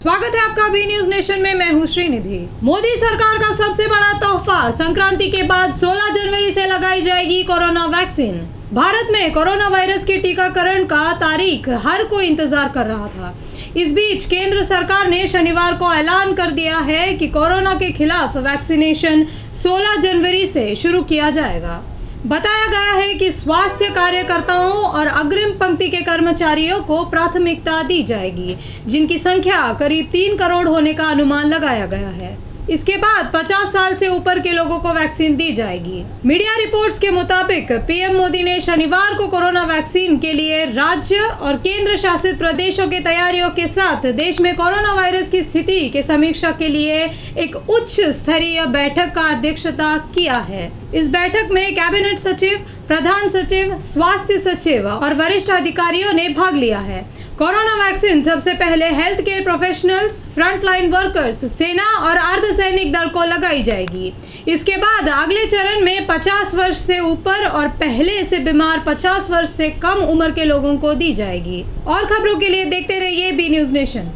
स्वागत है आपका बी न्यूज नेशन में। मैं हूँ श्रीनिधि। मोदी सरकार का सबसे बड़ा तोहफा, संक्रांति के बाद 16 जनवरी से लगाई जाएगी कोरोना वैक्सीन। भारत में कोरोना वायरस के टीकाकरण का तारीख हर कोई इंतजार कर रहा था। इस बीच केंद्र सरकार ने शनिवार को ऐलान कर दिया है कि कोरोना के खिलाफ वैक्सीनेशन 16 जनवरी से शुरू किया जाएगा। बताया गया है कि स्वास्थ्य कार्यकर्ताओं और अग्रिम पंक्ति के कर्मचारियों को प्राथमिकता दी जाएगी, जिनकी संख्या करीब 3 करोड़ होने का अनुमान लगाया गया है। इसके बाद 50 साल से ऊपर के लोगों को वैक्सीन दी जाएगी। मीडिया रिपोर्ट्स के मुताबिक पीएम मोदी ने शनिवार को कोरोना वैक्सीन के लिए राज्य और केंद्र शासित प्रदेशों की तैयारियों के साथ देश में कोरोना वायरस की स्थिति की समीक्षा के लिए एक उच्च स्तरीय बैठक का अध्यक्षता किया है। इस बैठक में कैबिनेट सचिव, प्रधान सचिव, स्वास्थ्य सचिव और वरिष्ठ अधिकारियों ने भाग लिया है। कोरोना वैक्सीन सबसे पहले health care professionals, frontline workers, सेना और अर्धसैनिक दल को लगाई जाएगी। इसके बाद अगले चरण में 50 वर्ष से ऊपर और पहले से बीमार 50 वर्ष से कम उम्र के लोगों को दी जाएगी। और खबरों के लिए देखते रहिए बी न्यूज नेशन।